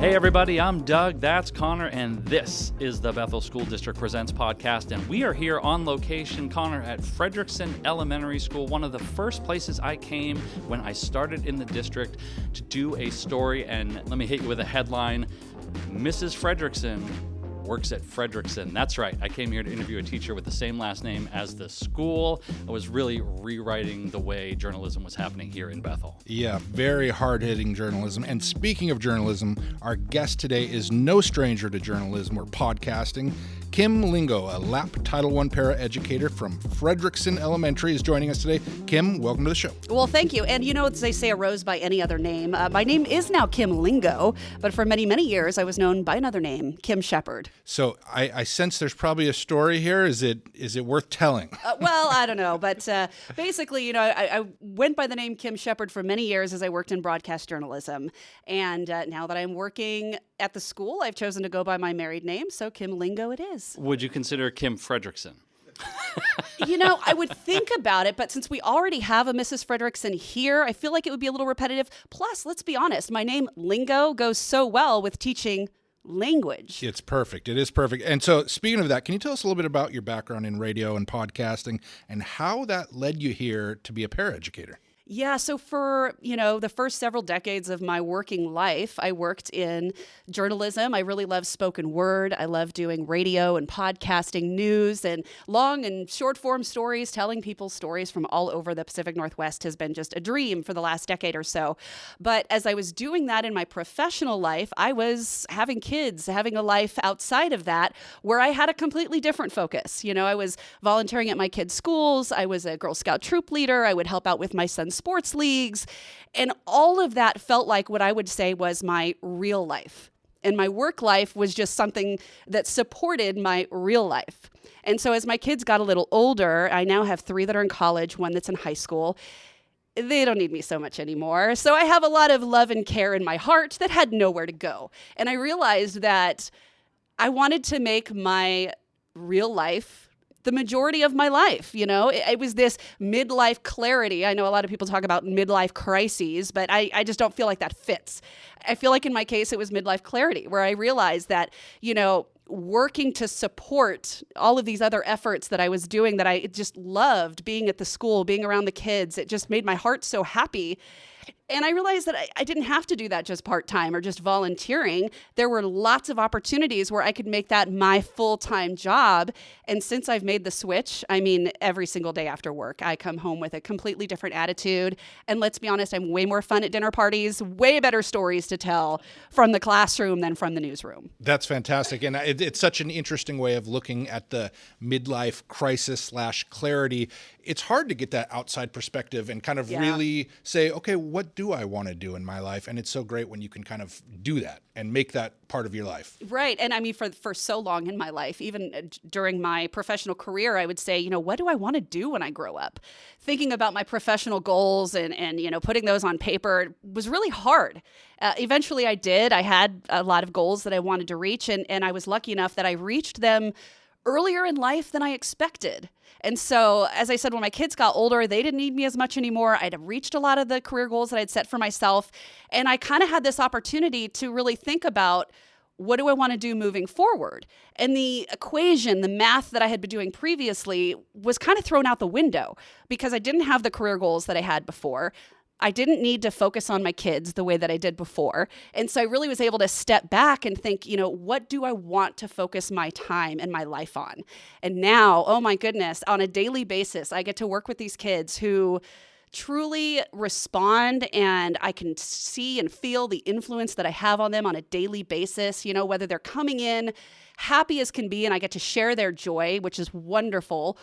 Hey everybody, I'm Doug, that's Connor, and this is the Bethel School District Presents podcast, and we are here on location, Connor, at Frederickson Elementary School, one of the first places I came when I started in the district to do a story, and let me hit you with a headline: Mrs. Frederickson works at Frederickson. That's right, I came here to interview a teacher with the same last name as the school. I was really rewriting the way journalism was happening here in Bethel. Yeah, very hard-hitting journalism. And speaking of journalism, our guest today is no stranger to journalism or podcasting. Kim Lingo, a LAP Title I paraeducator from Frederickson Elementary, is joining us today. Kim, welcome to the show. Well, thank you. And you know, as they say, a rose by any other name. My name is now Kim Lingo, but for many, many years, I was known by another name, Kim Shepard. So I sense there's probably a story here. Is it worth telling? Well, I don't know. But basically, you know, I went by the name Kim Shepard for many years as I worked in broadcast journalism. And now that I'm working at the school, I've chosen to go by my married name. So Kim Lingo it is. Would you consider Kim Frederickson? You know, I would think about it, but since we already have a Mrs. Frederickson here, I feel like it would be a little repetitive. Plus, let's be honest, my name Lingo goes so well with teaching language. It's perfect. It is perfect. And so speaking of that, can you tell us a little bit about your background in radio and podcasting and how that led you here to be a paraeducator? Yeah, so for, you know, the first several decades of my working life, I worked in journalism. I really love spoken word. I love doing radio and podcasting, news, and long and short form stories. Telling people stories from all over the Pacific Northwest has been just a dream for the last decade or so. But as I was doing that in my professional life, I was having kids, having a life outside of that where I had a completely different focus. You know, I was volunteering at my kids' schools. I was a Girl Scout troop leader. I would help out with my son's sports leagues. And all of that felt like what I would say was my real life. And my work life was just something that supported my real life. And so as my kids got a little older, I now have 3 that are in college, 1 that's in high school. They don't need me so much anymore. So I have a lot of love and care in my heart that had nowhere to go. And I realized that I wanted to make my real life the majority of my life. You know, it was this midlife clarity. I know a lot of people talk about midlife crises, but I just don't feel like that fits. I feel like in my case, it was midlife clarity where I realized that, you know, working to support all of these other efforts that I was doing that I just loved, being at the school, being around the kids, it just made my heart so happy. And I realized that I didn't have to do that just part-time or just volunteering. There were lots of opportunities where I could make that my full-time job. And since I've made the switch, I mean, every single day after work, I come home with a completely different attitude. And let's be honest, I'm way more fun at dinner parties, way better stories to tell from the classroom than from the newsroom. That's fantastic. And it's such an interesting way of looking at the midlife crisis / clarity. It's hard to get that outside perspective and kind of really say, okay, what do I want to do in my life? And it's so great when you can kind of do that and make that part of your life. Right. And I mean, for so long in my life, even during my professional career, I would say, you know, what do I want to do when I grow up? Thinking about my professional goals and you know, putting those on paper was really hard. Eventually I did. I had a lot of goals that I wanted to reach, and I was lucky enough that I reached them earlier in life than I expected. And so, as I said, when my kids got older, they didn't need me as much anymore. I'd reached a lot of the career goals that I'd set for myself. And I kind of had this opportunity to really think about, what do I want to do moving forward? And the equation, the math that I had been doing previously was kind of thrown out the window because I didn't have the career goals that I had before. I didn't need to focus on my kids the way that I did before. And so I really was able to step back and think, you know, what do I want to focus my time and my life on? And now, oh my goodness, on a daily basis, I get to work with these kids who truly respond, and I can see and feel the influence that I have on them on a daily basis, you know, whether they're coming in happy as can be and I get to share their joy, which is wonderful.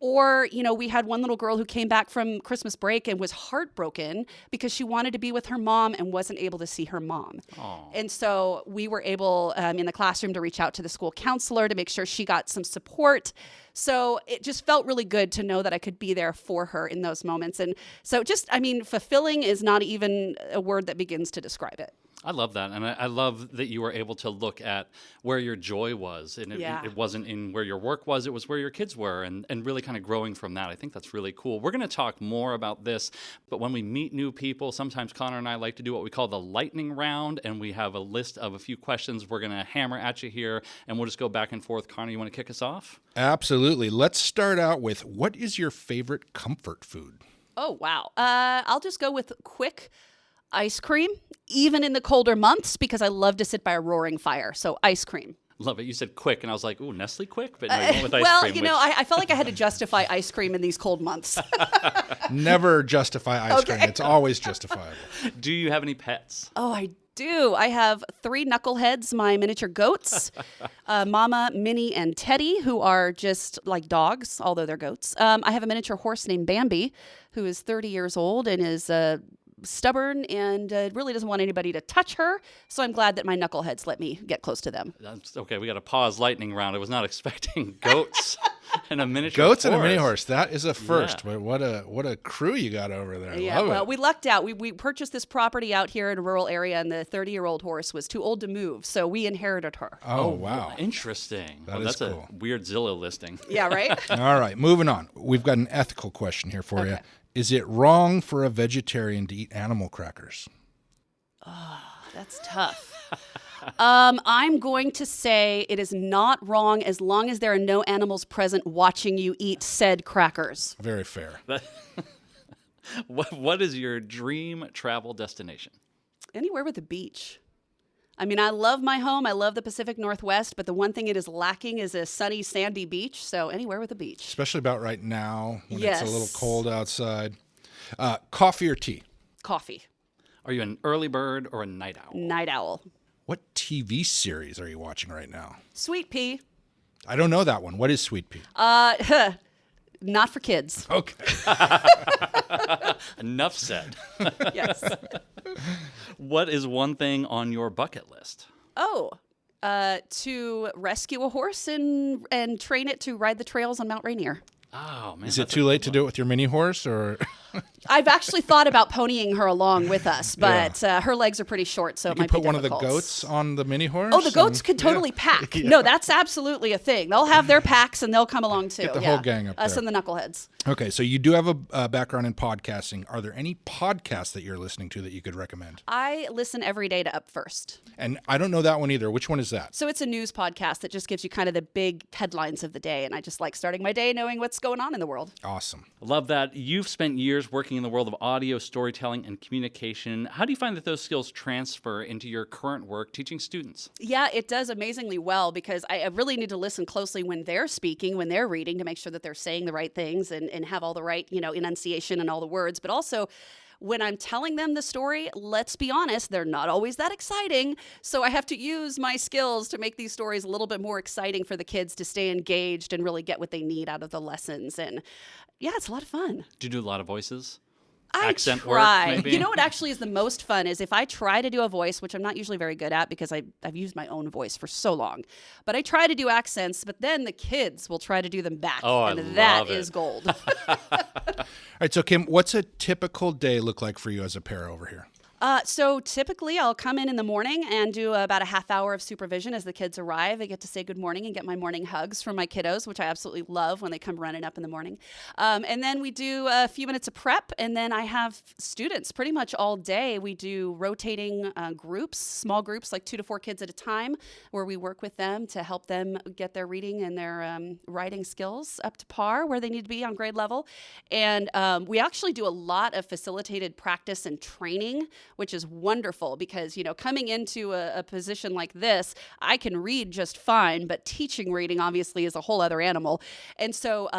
Or, you know, we had one little girl who came back from Christmas break and was heartbroken because she wanted to be with her mom and wasn't able to see her mom. Aww. And so we were able in the classroom to reach out to the school counselor to make sure she got some support. So it just felt really good to know that I could be there for her in those moments. And so just, I mean, fulfilling is not even a word that begins to describe it. I love that. And I love that you were able to look at where your joy was. And it wasn't in where your work was, it was where your kids were, and really kind of growing from that. I think that's really cool. We're going to talk more about this, but when we meet new people, sometimes Connor and I like to do what we call the lightning round, and we have a list of a few questions we're going to hammer at you here, and we'll just go back and forth. Connor, you want to kick us off? Absolutely. Let's start out with, what is your favorite comfort food? Oh, wow. I'll just go with quick ice cream, even in the colder months, because I love to sit by a roaring fire. So ice cream. Love it. You said quick, and I was like, ooh, Nestle Quick? But no, you went with ice well, cream. I felt like I had to justify ice cream in these cold months. Never justify ice cream. It's always justifiable. Do you have any pets? Oh, I do. I have 3 knuckleheads, my miniature goats, Mama, Minnie, and Teddy, who are just like dogs, although they're goats. I have a miniature horse named Bambi, who is 30 years old and is stubborn and really doesn't want anybody to touch her. So I'm glad that my knuckleheads let me get close to them. That's okay. We got to pause lightning round. I was not expecting goats and a miniature Goats horse. And a mini horse. That is a first. Yeah. But what a crew you got over there. Yeah, Love well, it. we lucked out. We purchased this property out here in a rural area, and the 30-year-old horse was too old to move, so we inherited her. Oh, wow. Interesting. That's cool. A weird Zillow listing. Yeah, right? All right, moving on. We've got an ethical question here for you. Is it wrong for a vegetarian to eat animal crackers? Oh, that's tough. I'm going to say it is not wrong as long as there are no animals present watching you eat said crackers. Very fair. What is your dream travel destination? Anywhere with a beach. I mean, I love my home. I love the Pacific Northwest, but the one thing it is lacking is a sunny, sandy beach. So anywhere with a beach. Especially about right now when Yes. it's a little cold outside. Coffee or tea? Coffee. Are you an early bird or a night owl? Night owl. What TV series are you watching right now? Sweet pea. I don't know that one. What is Sweet Pea? Not for kids. Okay. Enough said. Yes. What is one thing on your bucket list? Oh, to rescue a horse and train it to ride the trails on Mount Rainier. Oh, man. Is it too late to do it with your mini horse, or? I've actually thought about ponying her along with us, but her legs are pretty short, so it You might can be put one of the difficult. goats on the mini horse? Oh, the goats and- could totally pack. Yeah. No, that's absolutely a thing. They'll have their packs and they'll come along too. Get the whole gang up Us there. and the knuckleheads. Okay, so you do have a background in podcasting. Are there any podcasts that you're listening to that you could recommend? I listen every day to Up First. And I don't know that one either. Which one is that? So it's a news podcast that just gives you kind of the big headlines of the day. And I just like starting my day knowing what's going on in the world. Awesome. Love that. You've spent years working in the world of audio, storytelling, and communication. How do you find that those skills transfer into your current work teaching students? Yeah, it does amazingly well because I really need to listen closely when they're speaking, when they're reading, to make sure that they're saying the right things and have all the right, enunciation and all the words. But also, when I'm telling them the story, let's be honest, they're not always that exciting. So I have to use my skills to make these stories a little bit more exciting for the kids to stay engaged and really get what they need out of the lessons. And yeah, it's a lot of fun. Do you do a lot of voices? I Accent try. work, maybe? You know what actually is the most fun is if I try to do a voice, which I'm not usually very good at because I've used my own voice for so long. But I try to do accents, but then the kids will try to do them back. Oh, I and that love it. is gold. All right, so Kim, what's a typical day look like for you as a para over here? So typically I'll come in the morning and do about a half hour of supervision as the kids arrive. I get to say good morning and get my morning hugs from my kiddos, which I absolutely love when they come running up in the morning. And then we do a few minutes of prep, and then I have students pretty much all day. We do rotating groups, small groups, like 2 to 4 kids at a time, where we work with them to help them get their reading and their writing skills up to par where they need to be on grade level. And we actually do a lot of facilitated practice and training, which is wonderful because, coming into a position like this, I can read just fine, but teaching reading obviously is a whole other animal. And so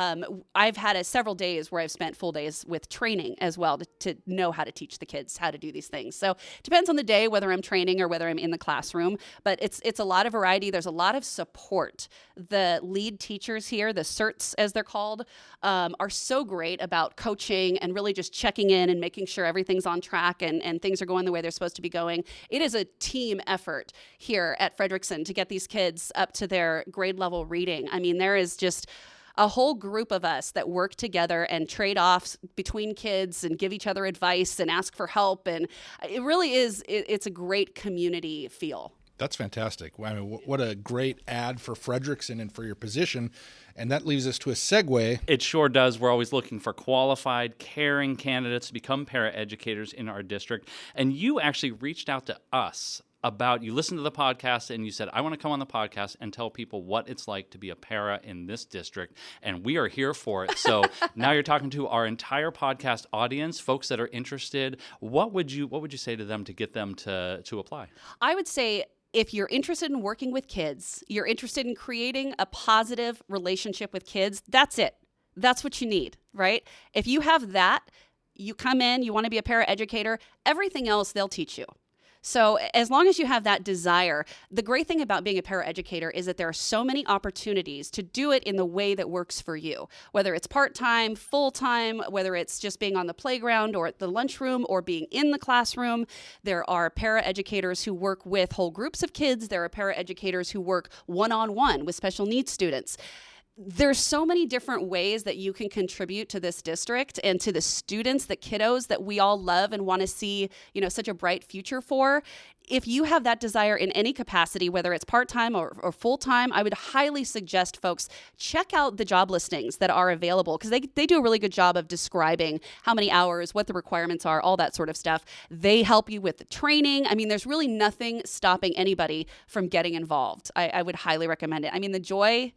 I've had several days where I've spent full days with training as well to know how to teach the kids how to do these things. So it depends on the day, whether I'm training or whether I'm in the classroom, but it's a lot of variety. There's a lot of support. The lead teachers here, the CERTs as they're called, are so great about coaching and really just checking in and making sure everything's on track and things are going the way they're supposed to be going. It is a team effort here at Frederickson to get these kids up to their grade level reading. I mean, there is just a whole group of us that work together and trade off between kids and give each other advice and ask for help. And it really is, it's a great community feel. That's fantastic. I mean, what a great ad for Frederickson and for your position. And that leaves us to a segue. It sure does. We're always looking for qualified, caring candidates to become paraeducators in our district. And you actually reached out to us you listened to the podcast and you said, I want to come on the podcast and tell people what it's like to be a para in this district. And we are here for it. So now you're talking to our entire podcast audience, folks that are interested. What would you say to them to get them to apply? I would say, if you're interested in working with kids, you're interested in creating a positive relationship with kids, that's it. That's what you need, right? If you have that, you come in, you want to be a paraeducator, everything else they'll teach you. So as long as you have that desire, the great thing about being a paraeducator is that there are so many opportunities to do it in the way that works for you, whether it's part-time, full-time, whether it's just being on the playground or at the lunchroom or being in the classroom. There are paraeducators who work with whole groups of kids. There are paraeducators who work one-on-one with special needs students. There's so many different ways that you can contribute to this district and to the students, the kiddos that we all love and want to see, such a bright future for. If you have that desire in any capacity, whether it's part-time or full-time, I would highly suggest folks check out the job listings that are available, because they do a really good job of describing how many hours, what the requirements are, all that sort of stuff. They help you with the training. I mean, there's really nothing stopping anybody from getting involved. I would highly recommend it. I mean, the joy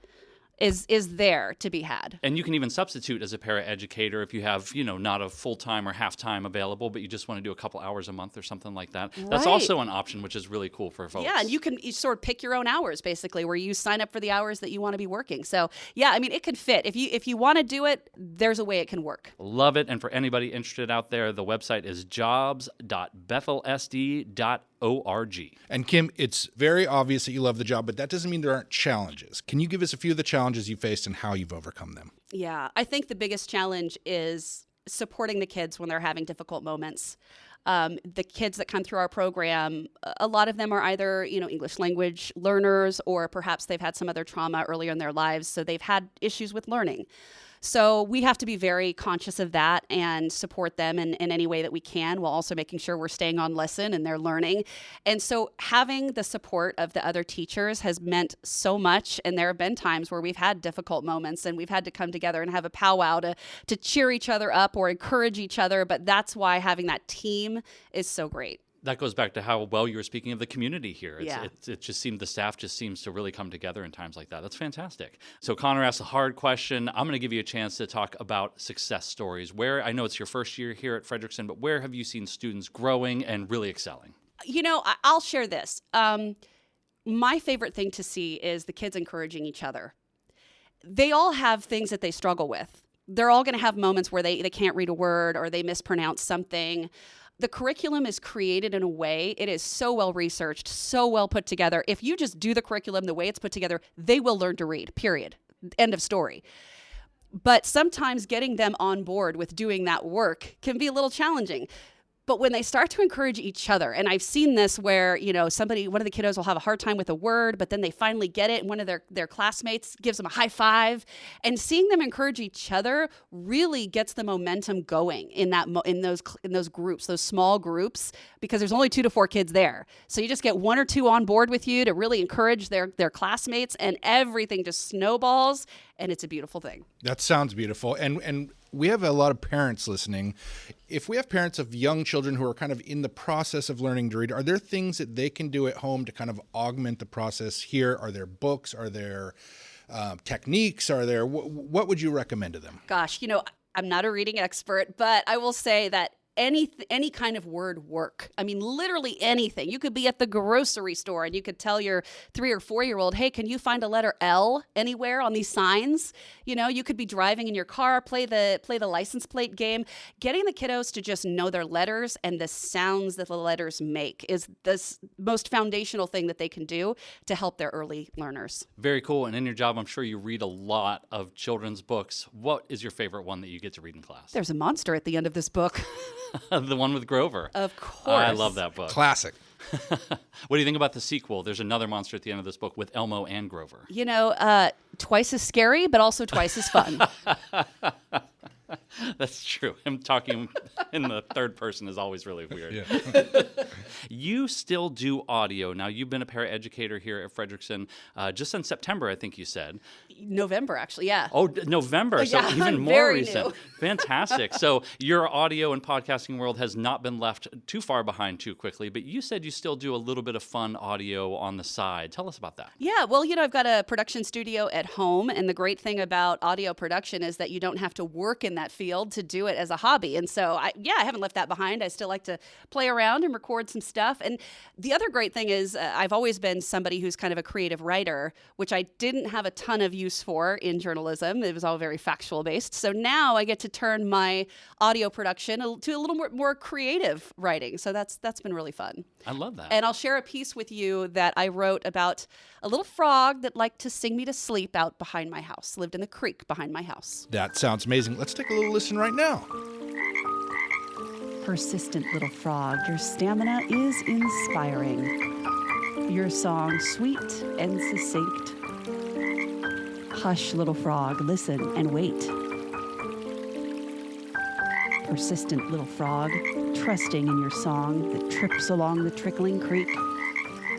is there to be had. And you can even substitute as a paraeducator if you have, not a full-time or half-time available, but you just want to do a couple hours a month or something like that. Right. That's also an option, which is really cool for folks. Yeah, and you sort of pick your own hours, basically, where you sign up for the hours that you want to be working. So, yeah, I mean, it could fit. If you want to do it, there's a way it can work. Love it. And for anybody interested out there, the website is jobs.bethelsd.org. And Kim, it's very obvious that you love the job, but that doesn't mean there aren't challenges. Can you give us a few of the challenges you faced and how you've overcome them? Yeah, I think the biggest challenge is supporting the kids when they're having difficult moments. The kids that come through our program, a lot of them are either, English language learners, or perhaps they've had some other trauma earlier in their lives, so they've had issues with learning. So we have to be very conscious of that and support them in any way that we can, while also making sure we're staying on lesson and they're learning. And so having the support of the other teachers has meant so much. And there have been times where we've had difficult moments and we've had to come together and have a powwow to cheer each other up or encourage each other. But that's why having that team is so great. That goes back to how well you were speaking of the community here. Yeah. It just seemed the staff just seems to really come together in times like that. That's fantastic. So Connor asked a hard question. I'm going to give you a chance to talk about success stories. Where, I know it's your first year here at Frederickson, but where have you seen students growing and really excelling? I'll share this. My favorite thing to see is the kids encouraging each other. They all have things that they struggle with. They're all going to have moments where they can't read a word or they mispronounce something. The curriculum is created in a way, it is so well researched, so well put together. If you just do the curriculum the way it's put together, they will learn to read, period. End of story. But sometimes getting them on board with doing that work can be a little challenging. But when they start to encourage each other, and I've seen this where, one of the kiddos will have a hard time with a word, but then they finally get it, and one of their classmates gives them a high five, and seeing them encourage each other really gets the momentum going in those groups, those small groups, because there's only 2 to 4 kids there. So you just get 1 or 2 on board with you to really encourage their classmates, and everything just snowballs, and it's a beautiful thing. That sounds beautiful. And we have a lot of parents listening. If we have parents of young children who are kind of in the process of learning to read, are there things that they can do at home to kind of augment the process here? Are there books? Are there techniques? Are there, what would you recommend to them? Gosh, I'm not a reading expert, but I will say that any kind of word work. I mean, literally anything. You could be at the grocery store and you could tell your 3 or 4-year-old, hey, can you find a letter L anywhere on these signs? You could be driving in your car, play the license plate game. Getting the kiddos to just know their letters and the sounds that the letters make is the most foundational thing that they can do to help their early learners. Very cool. And in your job, I'm sure you read a lot of children's books. What is your favorite one that you get to read in class? There's a monster at the end of this book. The one with Grover. Of course. I love that book. Classic. What do you think about the sequel? There's another monster at the end of this book with Elmo and Grover. Twice as scary, but also twice as fun. That's true. Him talking in the third person is always really weird. Yeah. You still do audio. Now, you've been a paraeducator here at Frederickson just since September, I think you said. November, actually, yeah. Oh, November. So yeah, even more very recent. new. Fantastic. So your audio and podcasting world has not been left too far behind too quickly, but you said you still do a little bit of fun audio on the side. Tell us about that. Yeah, well, I've got a production studio at home, and the great thing about audio production is that you don't have to work in that field to do it as a hobby. And so, I haven't left that behind. I still like to play around and record some stuff. And the other great thing is I've always been somebody who's kind of a creative writer, which I didn't have a ton of use for in journalism. It was all very factual based. So now I get to turn my audio production to a little more creative writing. So that's been really fun. I love that. And I'll share a piece with you that I wrote about a little frog that liked to sing me to sleep out behind my house, lived in the creek behind my house. That sounds amazing. Let's take a little listen right now. Persistent little frog, your stamina is inspiring. Your song sweet and succinct. Hush, little frog, listen and wait. Persistent little frog, trusting in your song that trips along the trickling creek.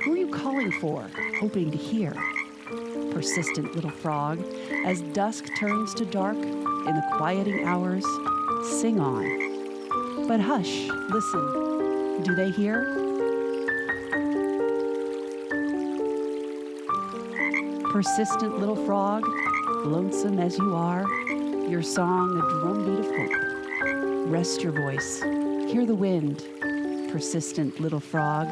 Who are you calling for, hoping to hear? Persistent little frog, as dusk turns to dark in the quieting hours, sing on. But hush, listen, do they hear? Persistent little frog, lonesome as you are, your song a drumbeat of hope. Rest your voice, hear the wind. Persistent little frog,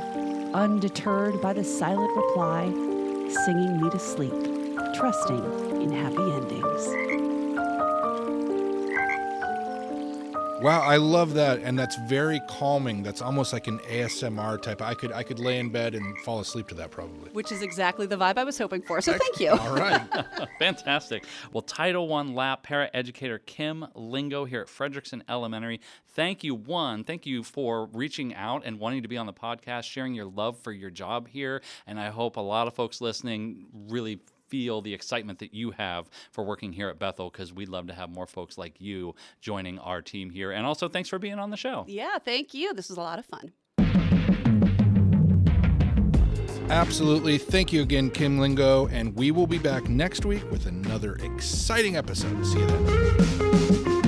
undeterred by the silent reply, singing me to sleep, trusting in happy endings. Wow, I love that, and that's very calming. That's almost like an ASMR type. I could lay in bed and fall asleep to that probably. Which is exactly the vibe I was hoping for, so thank you. All right. Fantastic. Well, Title I Lap paraeducator Kim Lingo here at Frederickson Elementary. Thank you for reaching out and wanting to be on the podcast, sharing your love for your job here, and I hope a lot of folks listening really feel the excitement that you have for working here at Bethel, because we'd love to have more folks like you joining our team here. And also, thanks for being on the show. Yeah, thank you. This was a lot of fun. Absolutely. Thank you again, Kim Lingo, and we will be back next week with another exciting episode. See you then.